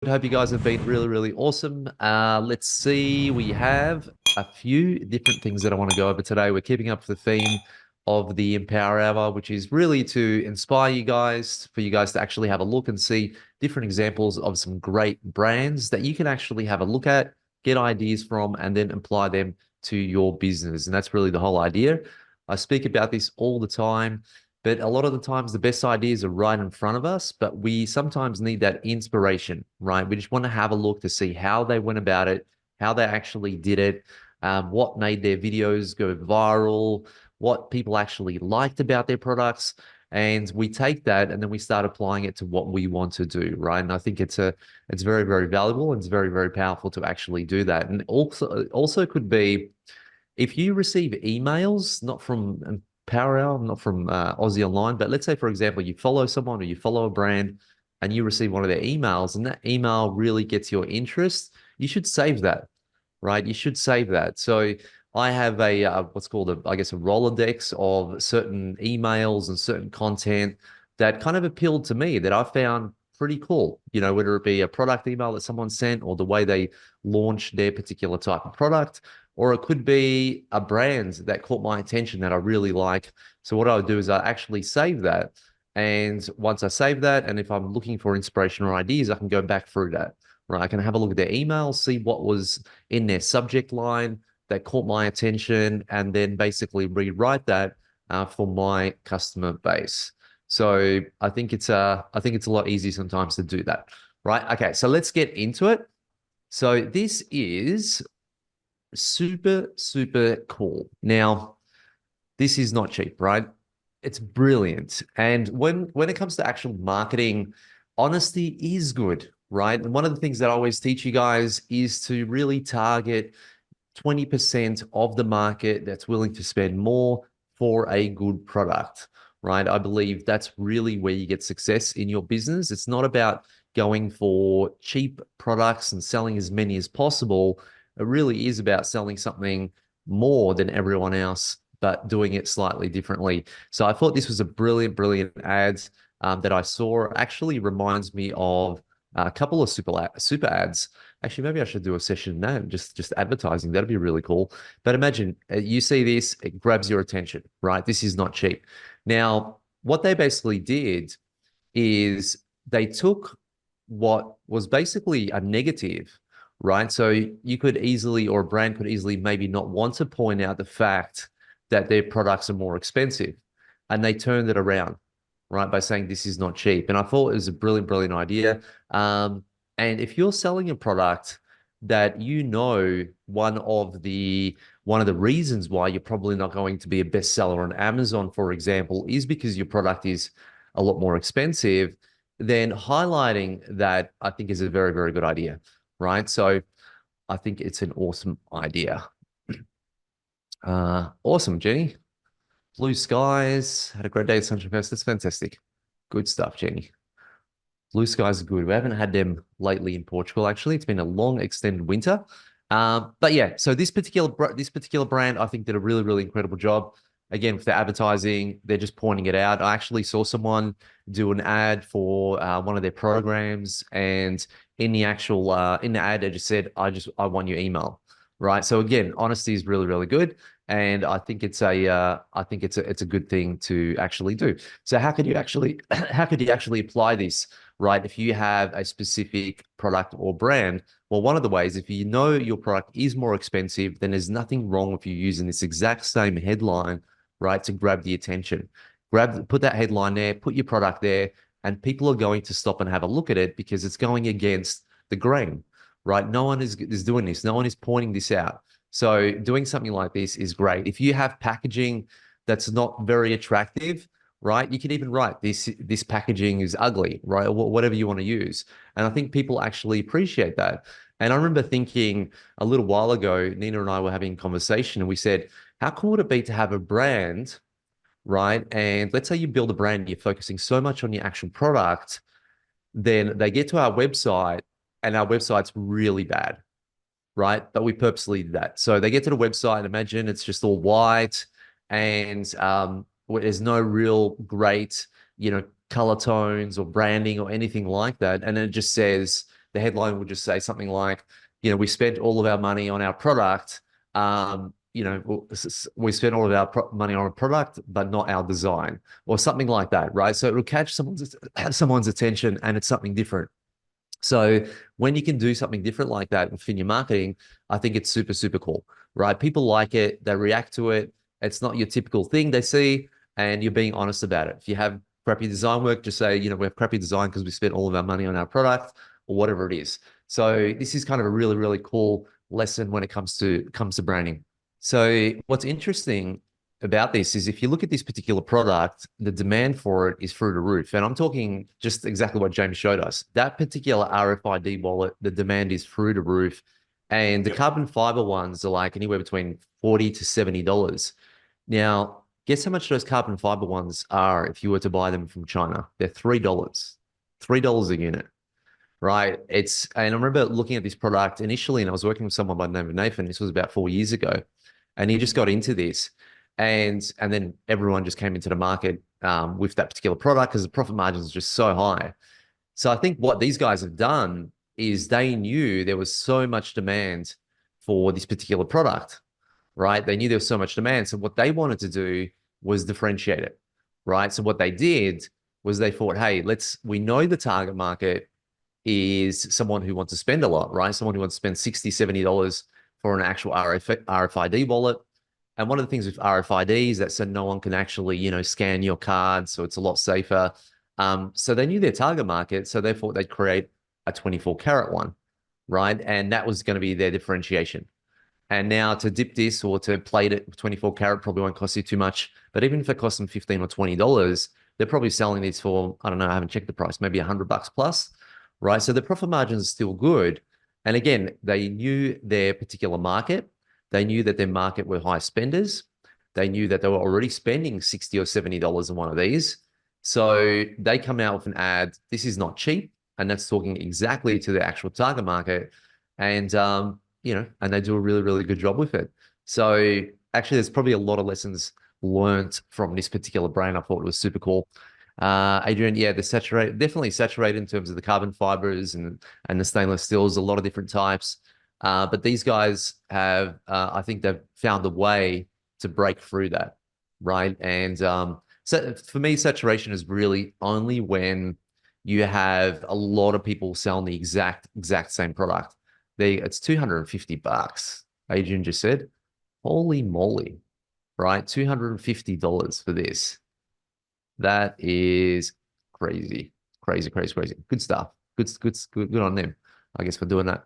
Hope you guys have been really awesome. Let's see. We have a few different things that I want to go over today. We're keeping up the theme of the Empower Hour, which is really to inspire you guys, for you guys to actually have a look and see different examples of some great brands that you can actually have a look at, get ideas from, and then apply them to your business. And that's really the whole idea. I speak about this all the time. But a lot of the times, the best ideas are right in front of us, but we sometimes need that inspiration, right? We just want to have a look to see how they went about it, how they actually did it, what made their videos go viral, what people actually liked about their products. And we take that and then we start applying it to what we want to do, right? And I think it's very valuable and it's very powerful to actually do that. And also could be if you receive emails, not from Power Hour, not from Aussie Online, but let's say, for example, you follow someone or you follow a brand and you receive one of their emails and that email really gets your interest, you should save that, right? You should save that. So I have a what's called I guess a Rolodex of certain emails and certain content that kind of appealed to me that I found pretty cool. You know, whether it be a product email that someone sent or the way they launched their particular type of product, or it could be a brand that caught my attention that I really like. So what I would do is I actually save that. And once I save that, and if I'm looking for inspiration or ideas, I can go back through that, right? I can have a look at their email, see what was in their subject line that caught my attention, and then basically rewrite that for my customer base. So I think it's a lot easier sometimes to do that, right? Okay, so let's get into it. So this is super cool. Now, this is not cheap, right? It's brilliant. And when it comes to actual marketing, honesty is good, right? And one of the things that I always teach you guys is to really target 20% of the market that's willing to spend more for a good product, right? I believe that's really where you get success in your business. It's not about going for cheap products and selling as many as possible. It really is about selling something more than everyone else, but doing it slightly differently. So I thought this was a brilliant ad that I saw. Actually reminds me of a couple of super ads. Actually, maybe I should do a session now, just advertising. That'd be really cool. But imagine you see this, it grabs your attention, right? This is not cheap. Now, what they basically did is they took what was basically a negative, right? So you could easily, or a brand could easily maybe not want to point out the fact that their products are more expensive. And they turned it around, right, by saying this is not cheap. And I thought it was a brilliant idea. And if you're selling a product that you know one of the reasons why you're probably not going to be a bestseller on Amazon, for example, is because your product is a lot more expensive, then highlighting that I think is a very good idea, right? So I think it's an awesome idea. Awesome, Jenny. Blue skies. Had a great day at Sunshine Fest. That's fantastic. Good stuff, Jenny. Blue skies are good. We haven't had them lately in Portugal. Actually, it's been a long, extended winter. But yeah, so this particular brand, I think, did a really incredible job. Again, with the advertising, they're just pointing it out. I actually saw someone do an ad for one of their programs, and in the actual in the ad, they just said, I want your email." Right. So again, honesty is really good, and I think it's a good thing to actually do. So how could you actually how could you actually apply this, right? If you have a specific product or brand, well, one of the ways, if you know your product is more expensive, then there's nothing wrong with you using this exact same headline, right, to grab the attention. Put that headline there, put your product there, and people are going to stop and have a look at it because it's going against the grain, right? No one is doing this. No one is pointing this out. So doing something like this is great. If you have packaging that's not very attractive, right? You can even write this packaging is ugly, right? Or whatever you want to use. And I think people actually appreciate that. And I remember thinking a little while ago, Nina and I were having a conversation and we said, how cool would it be to have a brand, right? And let's say you build a brand and you're focusing so much on your actual product, then they get to our website and our website's really bad, right? But we purposely did that. So they get to the website, imagine it's just all white and there's no real great, color tones or branding or anything like that. And it just says, the headline would just say something like, we spent all of our money on our product. We spent all of our money on a product, but not our design, or something like that, right? So it'll catch someone's attention, and it's something different. So when you can do something different like that within your marketing, I think it's super, super cool, right? People like it, they react to it. It's not your typical thing they see, and you're being honest about it. If you have crappy design work, just say, we have crappy design because we spent all of our money on our product, or whatever it is. So this is kind of a really, really cool lesson when it comes to branding. So what's interesting about this is if you look at this particular product, the demand for it is through the roof. And I'm talking just exactly what James showed us. That particular RFID wallet, the demand is through the roof. And the carbon fiber ones are like anywhere between $40 to $70. Now, guess how much those carbon fiber ones are if you were to buy them from China? They're $3. $3 a unit, right? And I remember looking at this product initially, and I was working with someone by the name of Nathan. This was about 4 years ago. And he just got into this. And then everyone just came into the market with that particular product because the profit margins are just so high. So I think what these guys have done is they knew there was so much demand for this particular product, right? They knew there was so much demand. So what they wanted to do was differentiate it, right? So what they did was they thought, hey, we know the target market is someone who wants to spend a lot, right? Someone who wants to spend $60, $70 for an actual RFID wallet. And one of the things with RFID is that so no one can actually, scan your card, so it's a lot safer. So they knew their target market, so they thought they'd create a 24 karat one, right? And that was going to be their differentiation. And now to dip this or to plate it with 24 karat probably won't cost you too much. But even if it costs them $15 or $20, they're probably selling these for, I don't know, I haven't checked the price, maybe $100 plus, right? So the profit margins are still good. And again, they knew their particular market. They knew that their market were high spenders. They knew that they were already spending $60 or $70 on one of these. So they come out with an ad. This is not cheap. And that's talking exactly to the actual target market. And, and they do a really, really good job with it. So actually, there's probably a lot of lessons learned from this particular brand. I thought it was super cool. Adrian, yeah, definitely saturated in terms of the carbon fibers and the stainless steels, a lot of different types. But these guys have, I think they've found a way to break through that, right? And so for me, saturation is really only when you have a lot of people selling the exact same product. It's $250, Adrian just said. Holy moly, right? $250 for this. That is crazy, crazy, crazy, crazy. Good stuff. Good on them, I guess, for doing that.